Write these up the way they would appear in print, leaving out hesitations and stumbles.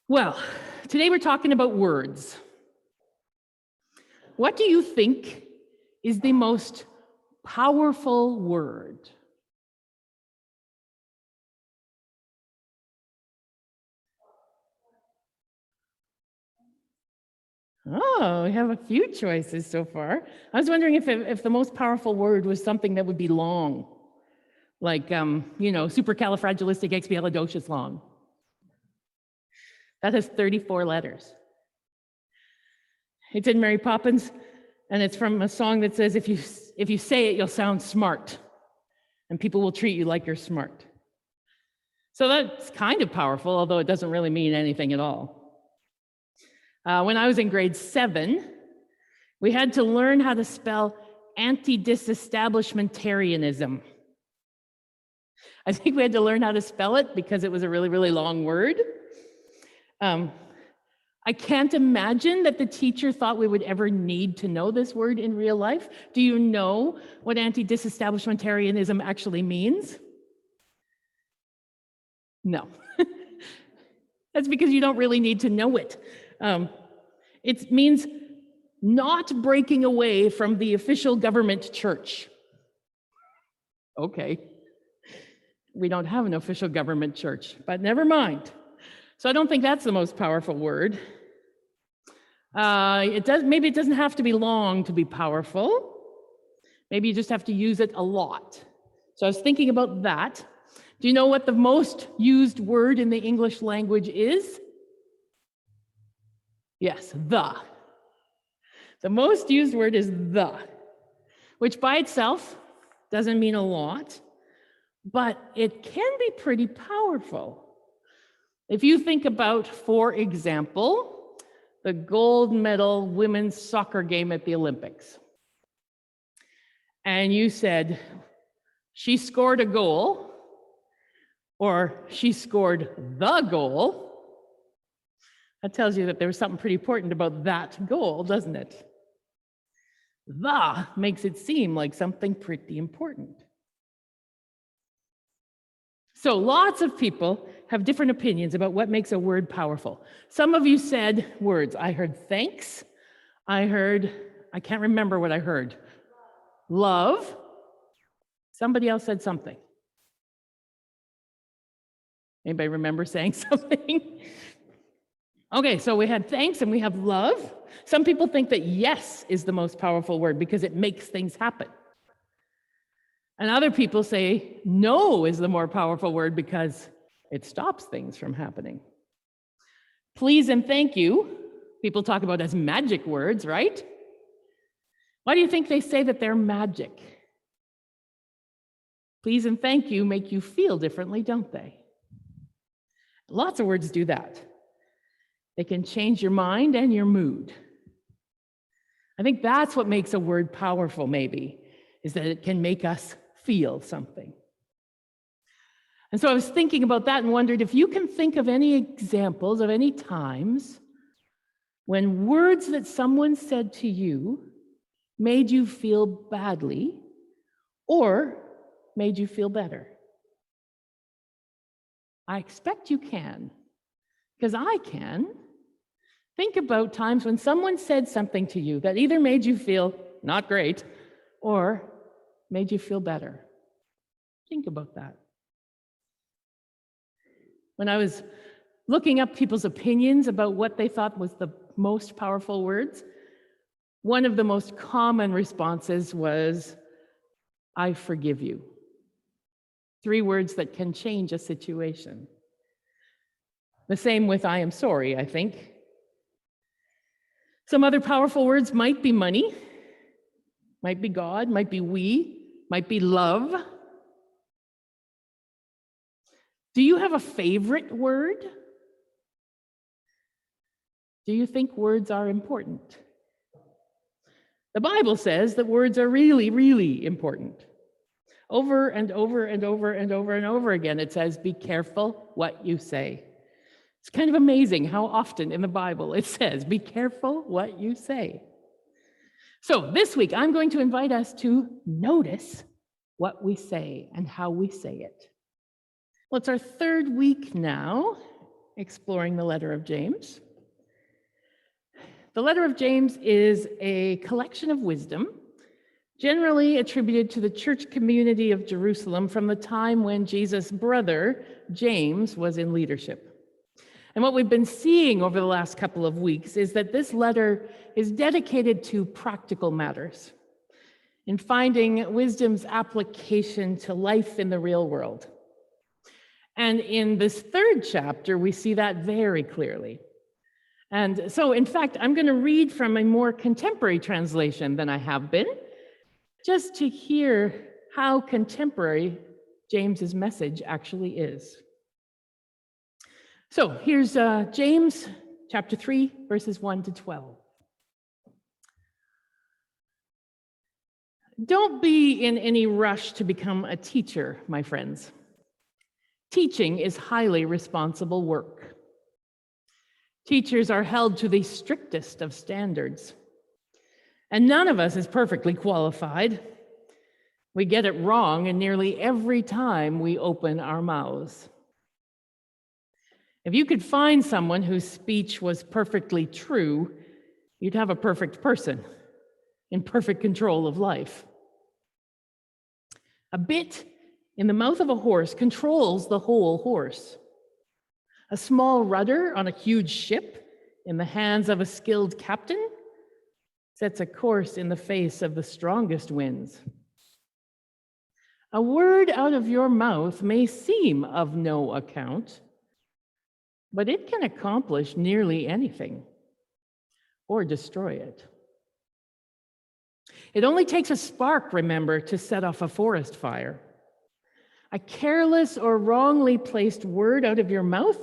Well, today we're talking about words. What do you think is the most powerful word? Oh, we have a few choices so far. I was wondering if the most powerful word was something that would be long, like, supercalifragilisticexpialidocious long. That has 34 letters. It's in Mary Poppins, and it's from a song that says, if you say it, you'll sound smart, and people will treat you like you're smart. So that's kind of powerful, although it doesn't really mean anything at all. When I was in grade 7, we had to learn how to spell anti-disestablishmentarianism. I think we had to learn how to spell it because it was a really, really long word. I can't imagine that the teacher thought we would ever need to know this word in real life. Do you know what anti-disestablishmentarianism actually means? No. That's because you don't really need to know it. It means not breaking away from the official government church. Okay. We don't have an official government church, but never mind. So I don't think that's the most powerful word. Maybe it doesn't have to be long to be powerful. Maybe you just have to use it a lot. So I was thinking about that. Do you know what the most used word in the English language is? Yes, the. The most used word is the, which by itself doesn't mean a lot, but it can be pretty powerful. If you think about, for example, the gold medal women's soccer game at the Olympics, and you said, she scored a goal, or she scored the goal, that tells you that there was something pretty important about that goal, doesn't it? The makes it seem like something pretty important. So lots of people have different opinions about what makes a word powerful. Some of you said words. I heard thanks. I can't remember what I heard. Love. Somebody else said something. Anybody remember saying something? Okay, so we had thanks and we have love. Some people think that yes is the most powerful word because it makes things happen. And other people say no is the more powerful word because it stops things from happening. Please and thank you, people talk about as magic words, right? Why do you think they say that they're magic? Please and thank you make you feel differently, don't they? Lots of words do that. They can change your mind and your mood. I think that's what makes a word powerful, maybe, is that it can make us feel something. And so I was thinking about that and wondered if you can think of any examples of any times when words that someone said to you made you feel badly or made you feel better. I expect you can, because I can. Think about times when someone said something to you that either made you feel not great or made you feel better. Think about that. When I was looking up people's opinions about what they thought was the most powerful words, one of the most common responses was, I forgive you. 3 words that can change a situation. The same with I am sorry, I think. Some other powerful words might be money, might be God, might be we, might be love. Do you have a favorite word? Do you think words are important? The Bible says that words are really, really important. Over and over and over and over and over again, it says, be careful what you say. It's kind of amazing how often in the Bible it says, be careful what you say. So this week, I'm going to invite us to notice what we say and how we say it. Well, it's our 3rd week now exploring the letter of James. The letter of James is a collection of wisdom, generally attributed to the church community of Jerusalem from the time when Jesus' brother, James, was in leadership. And what we've been seeing over the last couple of weeks is that this letter is dedicated to practical matters, in finding wisdom's application to life in the real world. And in this third chapter, we see that very clearly. And so, in fact, I'm going to read from a more contemporary translation than I have been, just to hear how contemporary James's message actually is. So here's James chapter 3, verses 1 to 12. Don't be in any rush to become a teacher, my friends. Teaching is highly responsible work. Teachers are held to the strictest of standards. And none of us is perfectly qualified. We get it wrong in nearly every time we open our mouths. If you could find someone whose speech was perfectly true, you'd have a perfect person in perfect control of life. A bit in the mouth of a horse controls the whole horse. A small rudder on a huge ship in the hands of a skilled captain sets a course in the face of the strongest winds. A word out of your mouth may seem of no account, but it can accomplish nearly anything or destroy it. It only takes a spark, remember, to set off a forest fire. A careless or wrongly placed word out of your mouth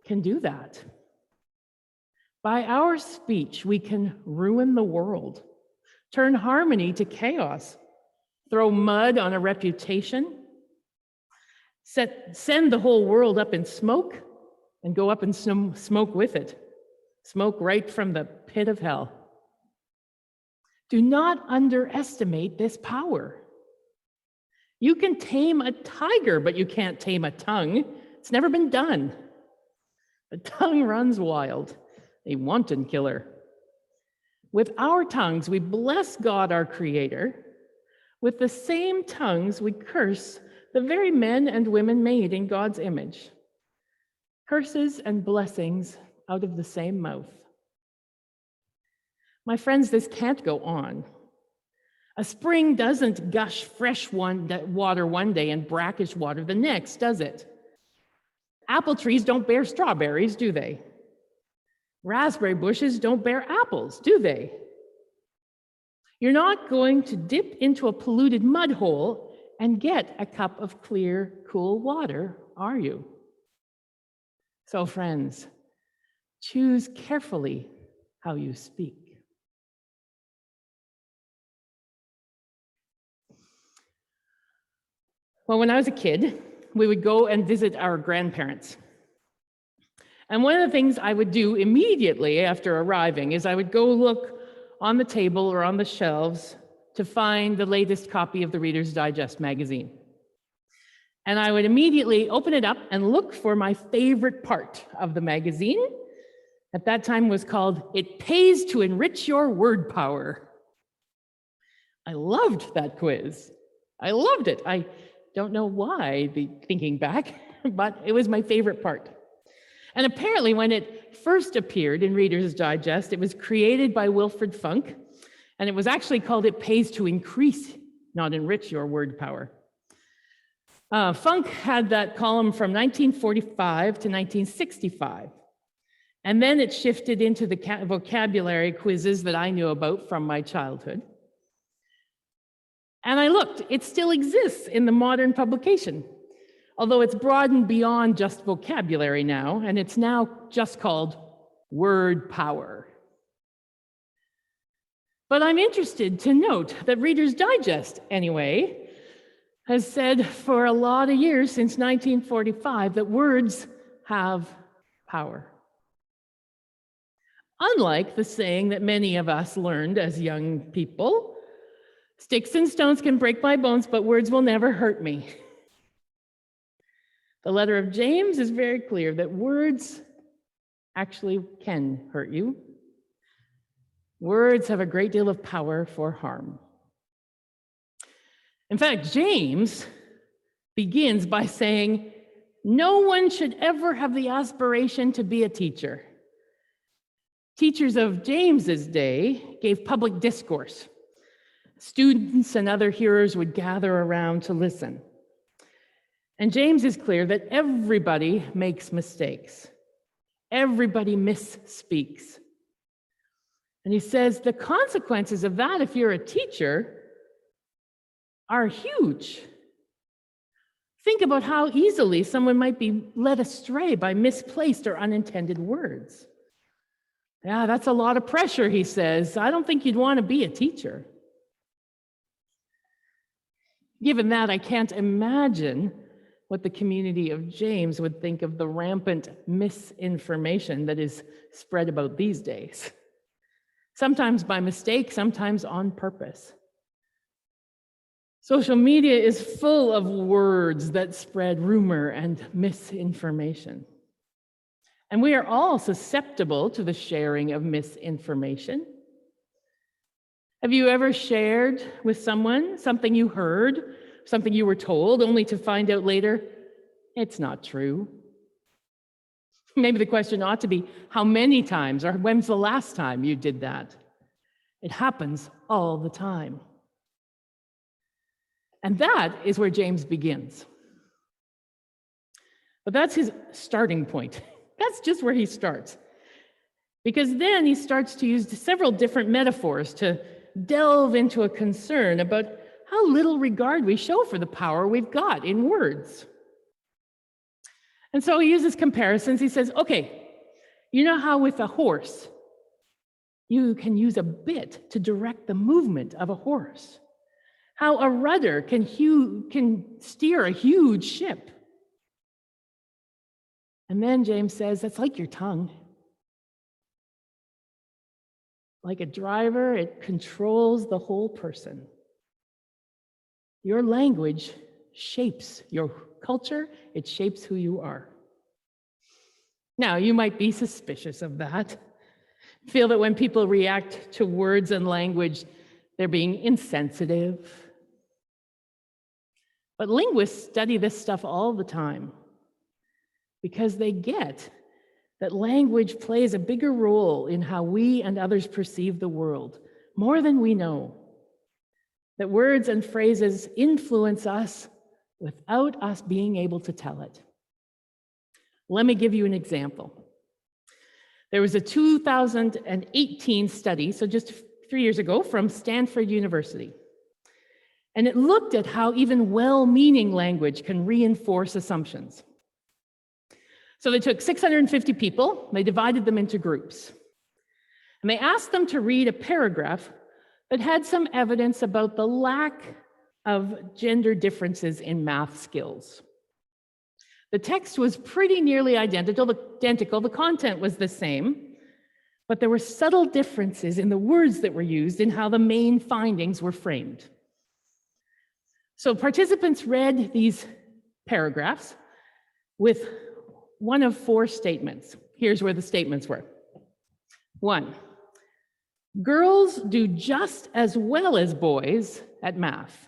can do that. By our speech, we can ruin the world, turn harmony to chaos, throw mud on a reputation, send the whole world up in smoke, and go up in smoke with it. Smoke right from the pit of hell. Do not underestimate this power. You can tame a tiger, but you can't tame a tongue. It's never been done. The tongue runs wild, a wanton killer. With our tongues, we bless God, our Creator. With the same tongues, we curse the very men and women made in God's image. Curses and blessings out of the same mouth. My friends, this can't go on. A spring doesn't gush fresh water one day and brackish water the next, does it? Apple trees don't bear strawberries, do they? Raspberry bushes don't bear apples, do they? You're not going to dip into a polluted mud hole and get a cup of clear, cool water, are you? So, friends, choose carefully how you speak. Well, when I was a kid, we would go and visit our grandparents. And one of the things I would do immediately after arriving is I would go look on the table or on the shelves to find the latest copy of the Reader's Digest magazine. And I would immediately open it up and look for my favorite part of the magazine. At that time was called "It Pays to Enrich Your Word Power." I loved that quiz. I loved it. I don't know why, thinking back, but it was my favorite part. And apparently when it first appeared in Reader's Digest, it was created by Wilfred Funk, and it was actually called "It Pays to Increase, Not Enrich Your Word Power." Funk had that column from 1945 to 1965. And then it shifted into the vocabulary quizzes that I knew about from my childhood. And I looked, it still exists in the modern publication, although it's broadened beyond just vocabulary now, and it's now just called Word Power. But I'm interested to note that Reader's Digest, anyway, has said for a lot of years, since 1945, that words have power. Unlike the saying that many of us learned as young people, "Sticks and stones can break my bones, but words will never hurt me." The letter of James is very clear that words actually can hurt you. Words have a great deal of power for harm. In fact, James begins by saying, no one should ever have the aspiration to be a teacher. Teachers of James's day gave public discourse. Students and other hearers would gather around to listen. And James is clear that everybody makes mistakes. Everybody misspeaks. And he says the consequences of that, if you're a teacher, are huge. Think about how easily someone might be led astray by misplaced or unintended words. Yeah, that's a lot of pressure, he says. I don't think you'd want to be a teacher. Given that, I can't imagine what the community of James would think of the rampant misinformation that is spread about these days. Sometimes by mistake, sometimes on purpose. Social media is full of words that spread rumor and misinformation. And we are all susceptible to the sharing of misinformation. Have you ever shared with someone something you heard, something you were told, only to find out later it's not true? Maybe the question ought to be, how many times, or when's the last time you did that? It happens all the time. And that is where James begins. But that's his starting point. That's just where he starts. Because then he starts to use several different metaphors to delve into a concern about how little regard we show for the power we've got in words. And so he uses comparisons. He says, okay, you know how with a horse, you can use a bit to direct the movement of a horse. How a rudder can steer a huge ship. And then James says, that's like your tongue. Like a driver, it controls the whole person. Your language shapes your culture, it shapes who you are. Now, you might be suspicious of that. Feel that when people react to words and language, they're being insensitive. But linguists study this stuff all the time because they get that language plays a bigger role in how we and others perceive the world, more than we know. That words and phrases influence us without us being able to tell it. Let me give you an example. There was a 2018 study, so just 3 years ago, from Stanford University. And it looked at how even well-meaning language can reinforce assumptions. So they took 650 people, they divided them into groups. And they asked them to read a paragraph that had some evidence about the lack of gender differences in math skills. The text was pretty nearly identical, the content was the same, but there were subtle differences in the words that were used in how the main findings were framed. So participants read these paragraphs with one of 4 statements. Here's where the statements were. 1, girls do just as well as boys at math.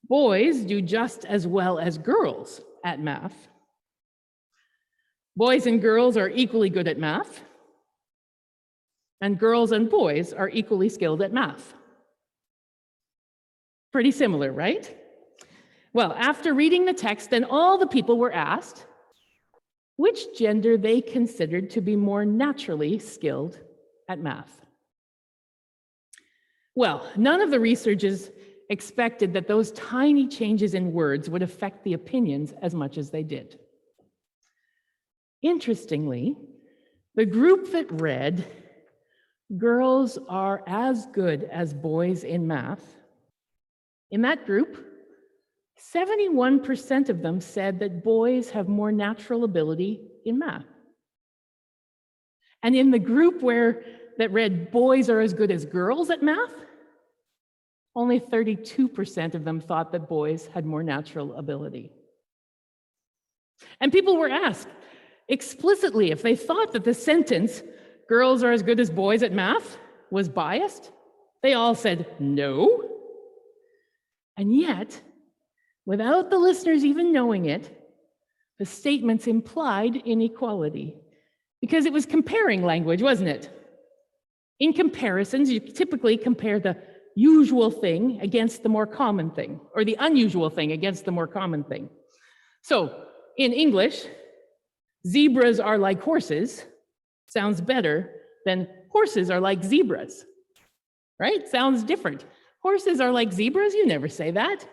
Boys do just as well as girls at math. Boys and girls are equally good at math. And girls and boys are equally skilled at math. Pretty similar, right? Well, after reading the text, then all the people were asked which gender they considered to be more naturally skilled at math. Well, none of the researchers expected that those tiny changes in words would affect the opinions as much as they did. Interestingly, the group that read, girls are as good as boys in math, in that group, 71% of them said that boys have more natural ability in math. And in the group that read boys are as good as girls at math, only 32% of them thought that boys had more natural ability. And people were asked, Explicitly, if they thought that the sentence, girls are as good as boys at math, was biased, they all said no. And yet, without the listeners even knowing it, the statements implied inequality because it was comparing language, wasn't it? In comparisons, you typically compare the usual thing against the more common thing, or the unusual thing against the more common thing. So, in English, zebras are like horses sounds better than horses are like zebras, right? Sounds different. Horses are like zebras, you never say that,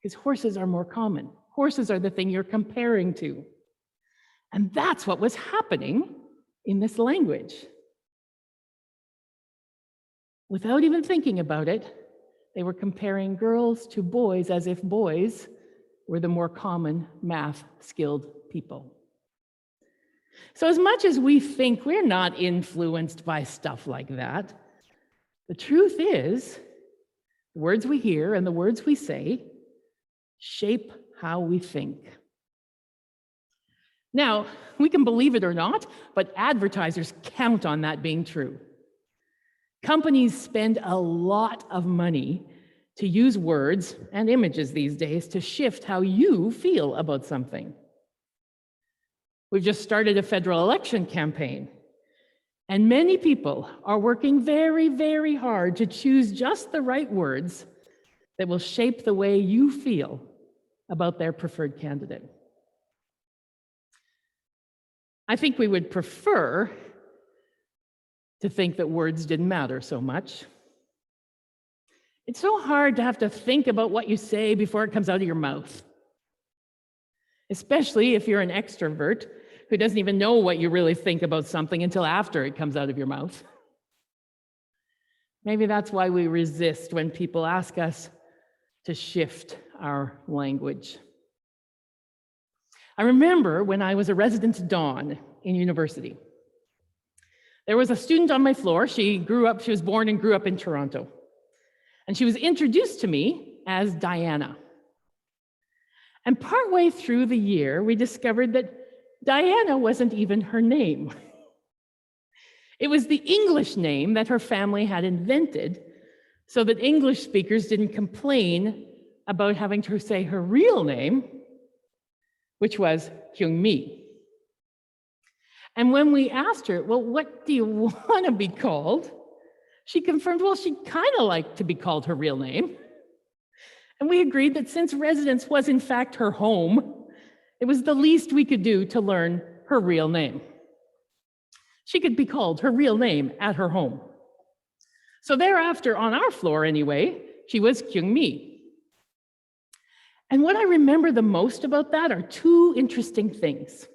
because horses are more common. Horses are the thing you're comparing to. And that's what was happening in this language. Without even thinking about it, they were comparing girls to boys as if boys were the more common math-skilled people. So as much as we think we're not influenced by stuff like that, the truth is, the words we hear and the words we say shape how we think. Now, we can believe it or not, but advertisers count on that being true. Companies spend a lot of money to use words and images these days to shift how you feel about something. We've just started a federal election campaign, and many people are working very, very hard to choose just the right words that will shape the way you feel about their preferred candidate. I think we would prefer to think that words didn't matter so much. It's so hard to have to think about what you say before it comes out of your mouth, especially if you're an extrovert who doesn't even know what you really think about something until after it comes out of your mouth. Maybe that's why we resist when people ask us to shift our language. I remember when I was a resident Dawn in university. There was a student on my floor. She was born and grew up in Toronto. And she was introduced to me as Diana. And partway through the year, we discovered that Diana wasn't even her name. It was the English name that her family had invented so that English speakers didn't complain about having to say her real name, which was Kyung Mi. And when we asked her, well, what do you want to be called? She confirmed, well, she'd kind of like to be called her real name. And we agreed that since residence was in fact her home, it was the least we could do to learn her real name. She could be called her real name at her home. So thereafter, on our floor anyway, she was Kyung Mi. And what I remember the most about that are two interesting things.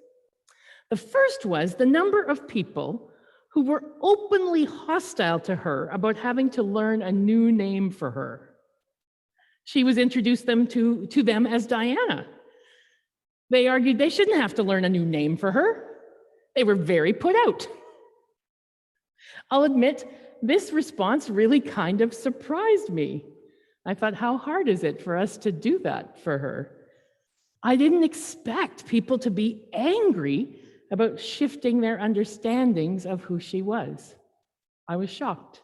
The first was the number of people who were openly hostile to her about having to learn a new name for her. She was introduced to them as Diana. They argued they shouldn't have to learn a new name for her. They were very put out. I'll admit, this response really kind of surprised me. I thought, how hard is it for us to do that for her? I didn't expect people to be angry about shifting their understandings of who she was. I was shocked.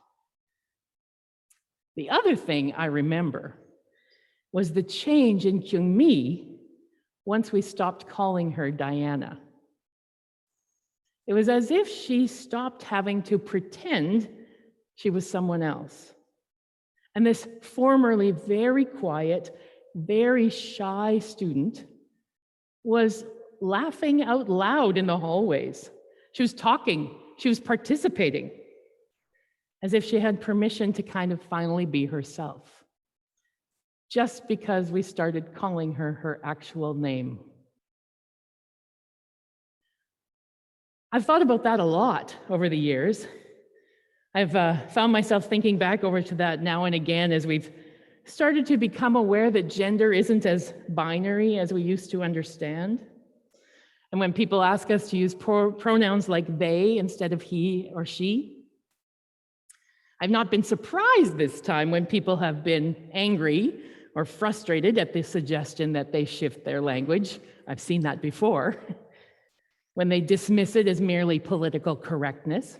The other thing I remember was the change in Kyung Mi once we stopped calling her Diana. It was as if she stopped having to pretend she was someone else. And this formerly very quiet, very shy student was laughing out loud in the hallways. She was talking, she was participating, as if she had permission to kind of finally be herself, just because we started calling her her actual name. I've thought about that a lot over the years. I've found myself thinking back over to that now and again as we've started to become aware that gender isn't as binary as we used to understand. And when people ask us to use pronouns like they instead of he or she, I've not been surprised this time when people have been angry or frustrated at the suggestion that they shift their language. I've seen that before. when they dismiss it as merely political correctness.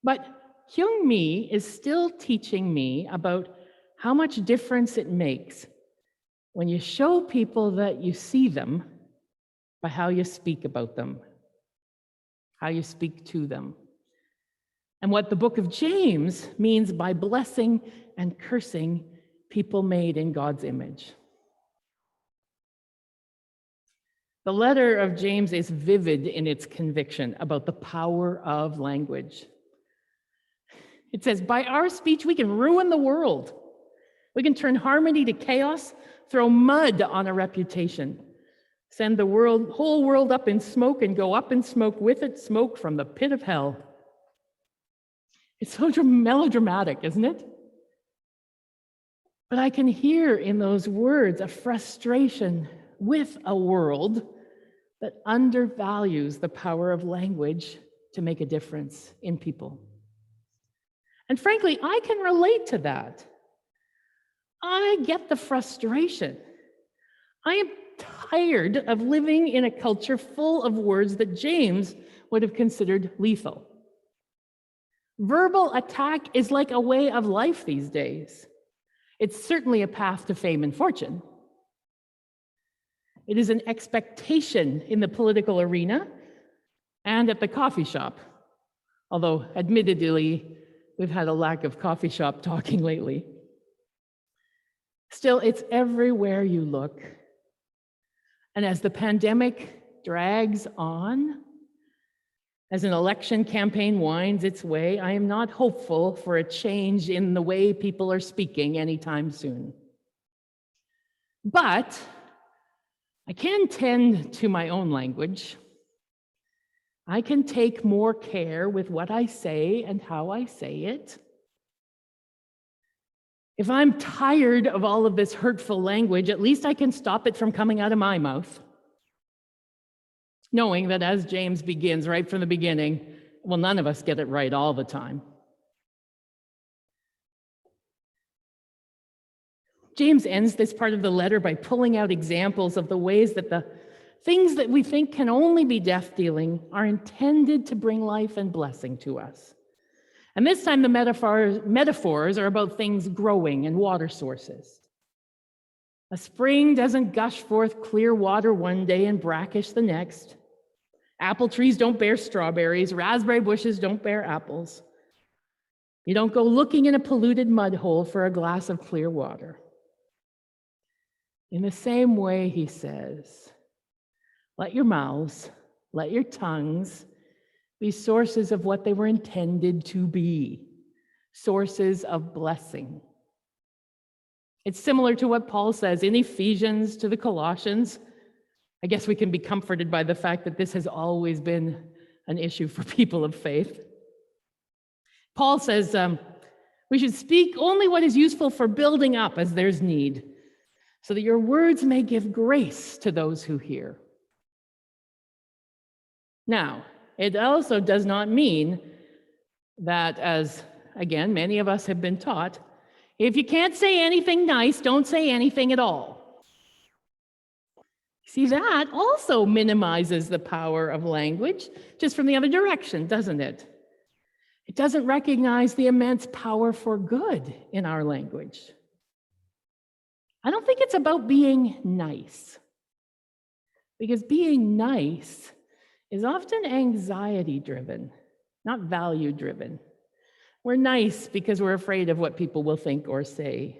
But Hyung Mi is still teaching me about how much difference it makes when you show people that you see them by how you speak about them, how you speak to them, and what the book of James means by blessing and cursing people made in God's image. The letter of James is vivid in its conviction about the power of language. It says, by our speech, we can ruin the world. We can turn harmony to chaos, throw mud on a reputation, send the whole world up in smoke and go up in smoke with it, smoke from the pit of hell. It's so melodramatic, isn't it? But I can hear in those words a frustration with a world that undervalues the power of language to make a difference in people. And frankly, I can relate to that. I get the frustration. I am tired of living in a culture full of words that James would have considered lethal. Verbal attack is like a way of life these days. It's certainly a path to fame and fortune. It is an expectation in the political arena and at the coffee shop, although admittedly, we've had a lack of coffee shop talking lately. Still, it's everywhere you look. And as the pandemic drags on, as an election campaign winds its way, I am not hopeful for a change in the way people are speaking anytime soon. But I can tend to my own language. I can take more care with what I say and how I say it. If I'm tired of all of this hurtful language, at least I can stop it from coming out of my mouth. Knowing that as James begins right from the beginning, well, none of us get it right all the time. James ends this part of the letter by pulling out examples of the ways that the things that we think can only be death-dealing are intended to bring life and blessing to us. And this time the metaphors are about things growing and water sources. A spring doesn't gush forth clear water one day and brackish the next. Apple trees don't bear strawberries. Raspberry bushes don't bear apples. You don't go looking in a polluted mud hole for a glass of clear water. In the same way, he says, let your mouths, let your tongues be sources of what they were intended to be, sources of blessing. It's similar to what Paul says in Ephesians to the Colossians. I guess we can be comforted by the fact that this has always been an issue for people of faith. Paul says we should speak only what is useful for building up as there's need, so that your words may give grace to those who hear. Now, it also does not mean that, as, again, many of us have been taught, if you can't say anything nice, don't say anything at all. See, that also minimizes the power of language, just from the other direction, doesn't it? It doesn't recognize the immense power for good in our language. I don't think it's about being nice, because being nice is often anxiety-driven, not value-driven. We're nice because we're afraid of what people will think or say.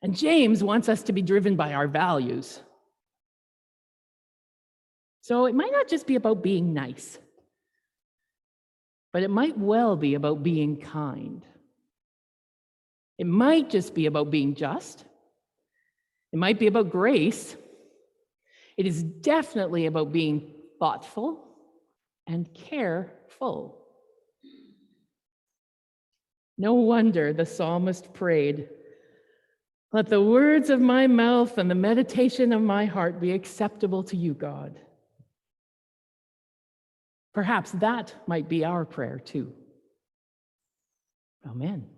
And James wants us to be driven by our values. So it might not just be about being nice, but it might well be about being kind. It might just be about being just. It might be about grace. It is definitely about being thoughtful and careful. No wonder the psalmist prayed, "Let the words of my mouth and the meditation of my heart be acceptable to you, God." Perhaps that might be our prayer too. Amen.